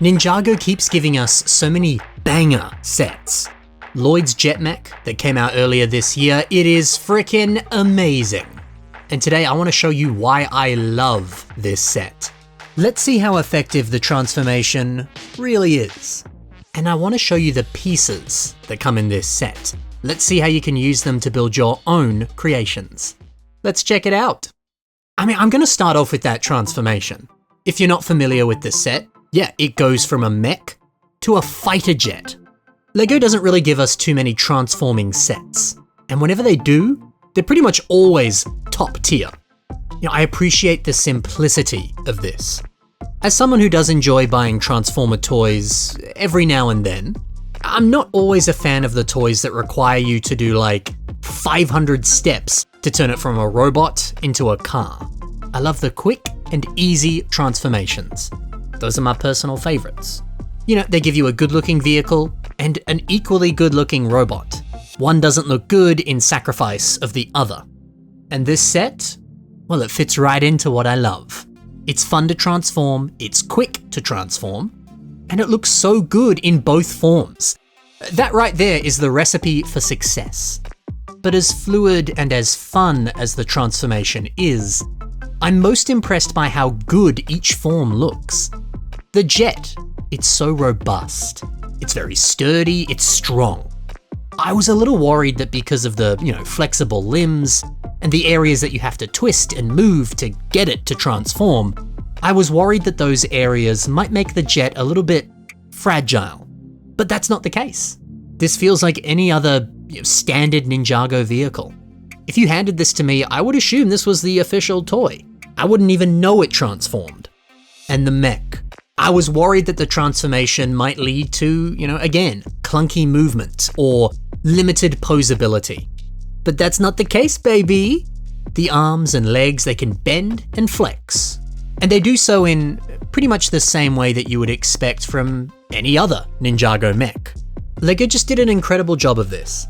Ninjago keeps giving us so many banger sets. Lloyd's jet mech that came out earlier this year, it is freaking amazing. And today I want to show you why I love this set. Let's see how effective the transformation really is. And I want to show you the pieces that come in this set. Let's see how you can use them to build your own creations. Let's check it out. I'm going to start off with that transformation. If you're not familiar with this set, yeah, it goes from a mech to a fighter jet. LEGO doesn't really give us too many transforming sets, and whenever they do, they're pretty much always top tier. I appreciate the simplicity of this. As someone who does enjoy buying Transformer toys every now and then, I'm not always a fan of the toys that require you to do like 500 steps to turn it from a robot into a car. I love the quick and easy transformations. Those are my personal favorites. They give you a good-looking vehicle and an equally good-looking robot. One doesn't look good in sacrifice of the other. And this set, well, it fits right into what I love. It's fun to transform, it's quick to transform, and it looks so good in both forms. That right there is the recipe for success. But as fluid and as fun as the transformation is, I'm most impressed by how good each form looks. The jet, it's so robust. It's very sturdy, it's strong. I was a little worried that because of the, flexible limbs and the areas that you have to twist and move to get it to transform, I was worried that those areas might make the jet a little bit fragile. But that's not the case. This feels like any other standard Ninjago vehicle. If you handed this to me, I would assume this was the official toy. I wouldn't even know it transformed. And the mech. I was worried that the transformation might lead to, again, clunky movement or limited posability. But that's not the case, baby. The arms and legs, they can bend and flex. And they do so in pretty much the same way that you would expect from any other Ninjago mech. LEGO just did an incredible job of this.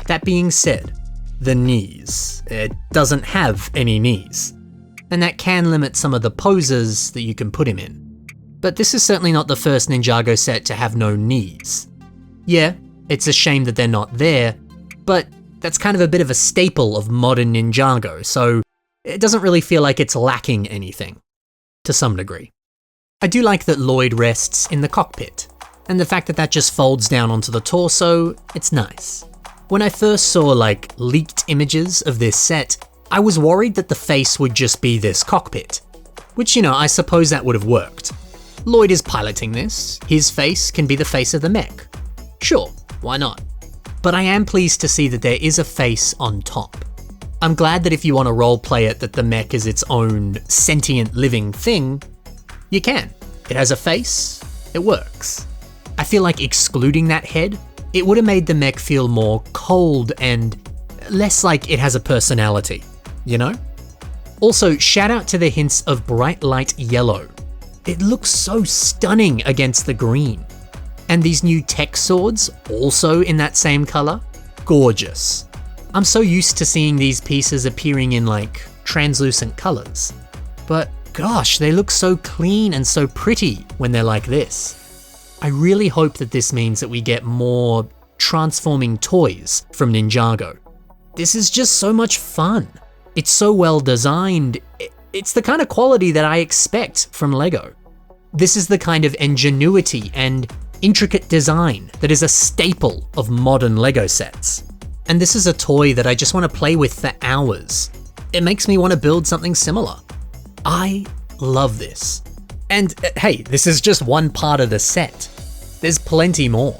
That being said, the knees. It doesn't have any knees. And that can limit some of the poses that you can put him in. But this is certainly not the first Ninjago set to have no knees. Yeah, it's a shame that they're not there, but that's kind of a bit of a staple of modern Ninjago, so it doesn't really feel like it's lacking anything, to some degree. I do like that Lloyd rests in the cockpit, and the fact that that just folds down onto the torso, it's nice. When I first saw leaked images of this set, I was worried that the face would just be this cockpit, which I suppose that would have worked. Lloyd is piloting this, his face can be the face of the mech. Sure, why not? But I am pleased to see that there is a face on top. I'm glad that if you want to roleplay it that the mech is its own sentient living thing, you can. It has a face, it works. I feel like excluding that head, it would have made the mech feel more cold and less like it has a personality, Also, shout out to the hints of bright light yellow. It looks so stunning against the green. And these new tech swords, also in that same color, gorgeous. I'm so used to seeing these pieces appearing in translucent colors. But gosh, they look so clean and so pretty when they're like this. I really hope that this means that we get more transforming toys from Ninjago. This is just so much fun. It's so well designed. It's the kind of quality that I expect from LEGO. This is the kind of ingenuity and intricate design that is a staple of modern LEGO sets. And this is a toy that I just want to play with for hours. It makes me want to build something similar. I love this. And hey, this is just one part of the set. There's plenty more.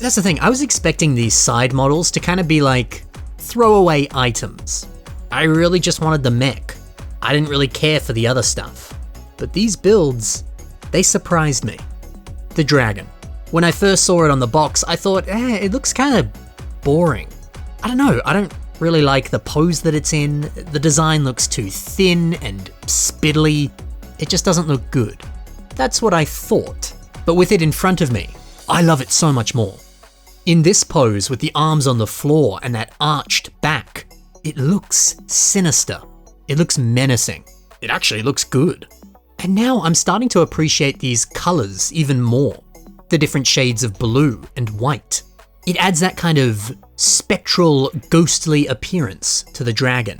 That's the thing, I was expecting these side models to kind of be like throwaway items. I really just wanted the mech. I didn't really care for the other stuff. But these builds, they surprised me. The dragon. When I first saw it on the box, I thought, it looks kind of boring. I don't know, I don't really like the pose that it's in. The design looks too thin and spiddly. It just doesn't look good. That's what I thought. But with it in front of me, I love it so much more. In this pose with the arms on the floor and that arched back, it looks sinister. It looks menacing. It actually looks good. And now I'm starting to appreciate these colors even more. The different shades of blue and white. It adds that kind of spectral, ghostly appearance to the dragon.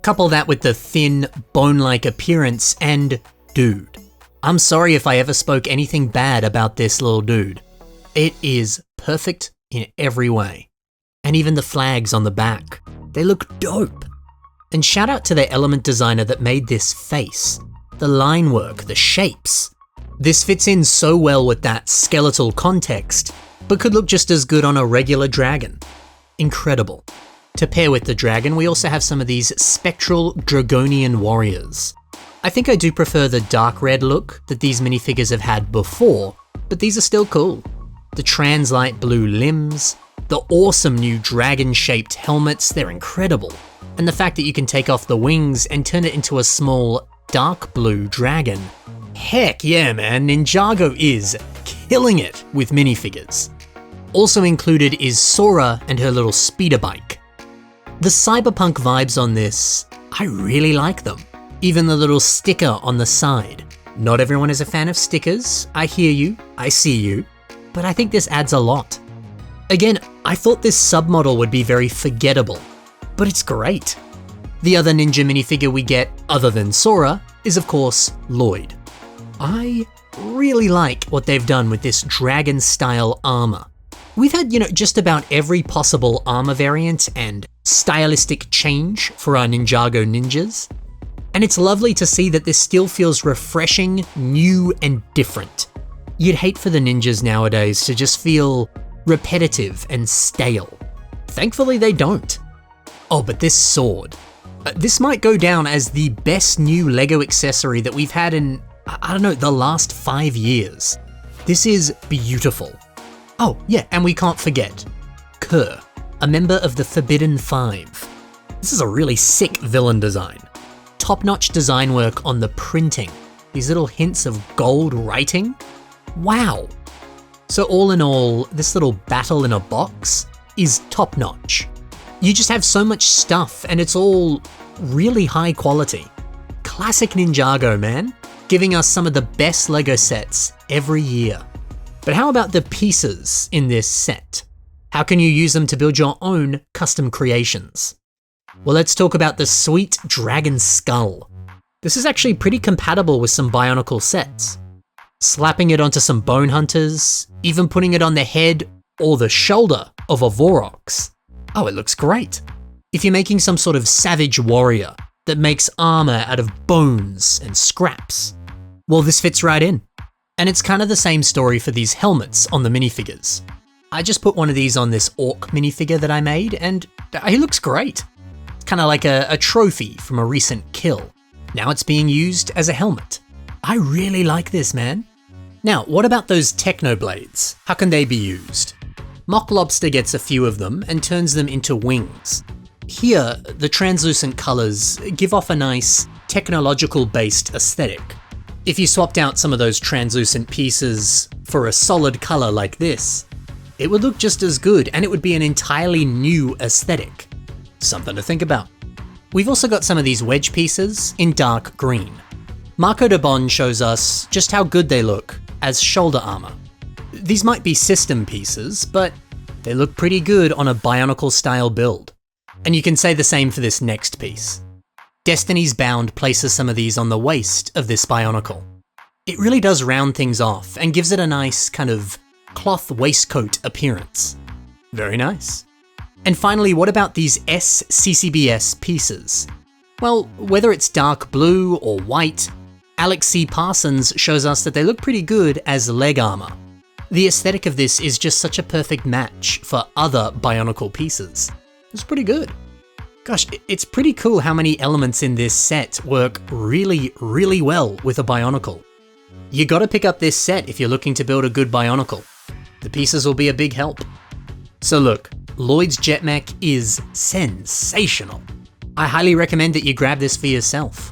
Couple that with the thin, bone-like appearance and dude. I'm sorry if I ever spoke anything bad about this little dude. It is perfect in every way. And even the flags on the back, they look dope. And shout out to the element designer that made this face. The line work, the shapes. This fits in so well with that skeletal context, but could look just as good on a regular dragon. Incredible. To pair with the dragon, we also have some of these spectral Dragonian warriors. I think I do prefer the dark red look that these minifigures have had before, but these are still cool. The trans-light blue limbs, the awesome new dragon-shaped helmets, they're incredible. And the fact that you can take off the wings and turn it into a small dark blue dragon. Heck yeah, man, Ninjago is killing it with minifigures. Also included is Sora and her little speeder bike. The cyberpunk vibes on this, I really like them. Even the little sticker on the side. Not everyone is a fan of stickers, I hear you, I see you, but I think this adds a lot. Again, I thought this submodel would be very forgettable, but it's great. The other ninja minifigure we get, other than Sora, is of course Lloyd. I really like what they've done with this dragon-style armor. We've had, just about every possible armor variant and stylistic change for our Ninjago ninjas. And it's lovely to see that this still feels refreshing, new, and different. You'd hate for the ninjas nowadays to just feel repetitive and stale. Thankfully they don't. Oh, but this sword. This might go down as the best new LEGO accessory that we've had in, the last 5 years. This is beautiful. Oh, yeah, and we can't forget Kerr, a member of the Forbidden Five. This is a really sick villain design. Top-notch design work on the printing. These little hints of gold writing. Wow. So all in all, this little battle in a box is top-notch. You just have so much stuff and it's all really high quality. Classic Ninjago, man. Giving us some of the best LEGO sets every year. But how about the pieces in this set? How can you use them to build your own custom creations? Well, let's talk about the sweet dragon skull. This is actually pretty compatible with some Bionicle sets. Slapping it onto some bone hunters, even putting it on the head or the shoulder of a Vorox. Oh, it looks great. If you're making some sort of savage warrior that makes armor out of bones and scraps, well, this fits right in. And it's kind of the same story for these helmets on the minifigures. I just put one of these on this orc minifigure that I made and he looks great. It's kind of like a trophy from a recent kill. Now it's being used as a helmet. I really like this, man. Now, what about those Technoblades? How can they be used? Mock Lobster gets a few of them and turns them into wings. Here, the translucent colors give off a nice technological-based aesthetic. If you swapped out some of those translucent pieces for a solid color like this, it would look just as good and it would be an entirely new aesthetic. Something to think about. We've also got some of these wedge pieces in dark green. Marco de Bon shows us just how good they look as shoulder armor. These might be system pieces, but they look pretty good on a Bionicle style build. And you can say the same for this next piece. Destiny's Bound places some of these on the waist of this Bionicle. It really does round things off and gives it a nice kind of cloth waistcoat appearance. Very nice. And finally, what about these SCCBS pieces? Well, whether it's dark blue or white, Alex C. Parsons shows us that they look pretty good as leg armor. The aesthetic of this is just such a perfect match for other Bionicle pieces. It's pretty good. Gosh, it's pretty cool how many elements in this set work really, really well with a Bionicle. You gotta pick up this set if you're looking to build a good Bionicle. The pieces will be a big help. So look, Lloyd's Jet Mech is sensational. I highly recommend that you grab this for yourself.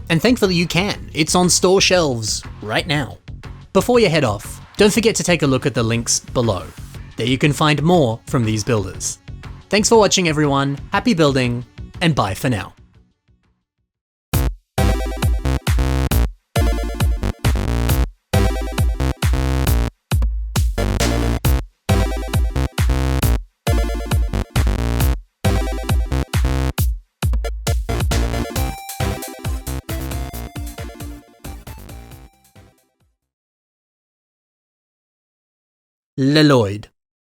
And thankfully you can, it's on store shelves right now. Before you head off, don't forget to take a look at the links below. There you can find more from these builders. Thanks for watching everyone, happy building, and bye for now. Lloyd.